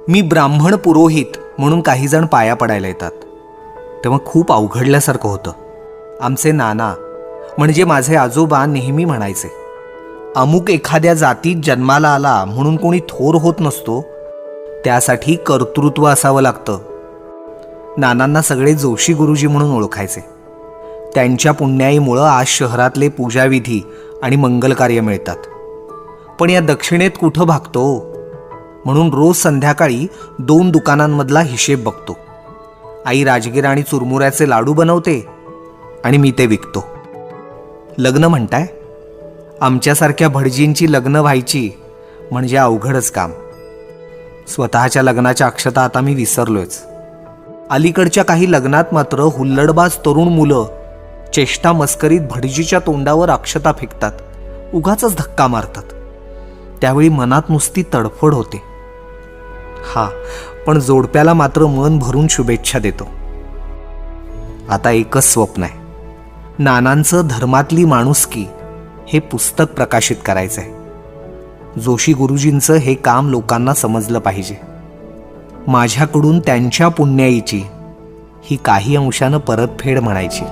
मी ब्राह्मण पुरोहित म्हणून काही जण पाया पडायला येतात, तेव्हा खूप अवघडल्यासारखं होतं. आमचे नाना म्हणजे माझे आजोबा नेहमी म्हणायचे, अमुक एखाद्या जातीत जन्माला आला म्हणून कोणी थोर होत नसतो, त्यासाठी कर्तृत्व असावं लागतं. नानांना सगळे जोशी गुरुजी म्हणून ओळखायचे. त्यांच्या पुण्याईमुळं आज शहरातले पूजाविधी आणि मंगलकार्य मिळतात. पण या दक्षिणेत कुठं भागतो, म्हणून रोज संध्याकाळी 2 दुकानांमधला हिशेब बघतो. आई राजगिरा आणि चुरमुऱ्याचे लाडू बनवते आणि मी ते विकतो. लग्न म्हणताय? आमच्यासारख्या भटजींची लग्न व्हायची म्हणजे अवघडच काम. स्वतःच्या लग्नाच्या अक्षता आता मी विसरलोयच. अलीकडच्या काही लग्नात मात्र हुल्लडबाज तरुण मुलं चेष्टा मस्करीत भटजीच्या तोंडावर अक्षता फेकतात, उगाचच धक्का मारतात. त्यावेळी मनात नुसती तडफड होते. पण जोडप्याला मात्र मन भरून शुभेच्छा देतो. आता एकच स्वप्न आहे, नानांचं धर्मातली माणुसकी हे पुस्तक प्रकाशित करायचं आहे. जोशी गुरुजींचं हे काम लोकांना समजलं पाहिजे. माझ्याकडून त्यांच्या पुण्याईची ही काही अंशानं परतफेड म्हणायची.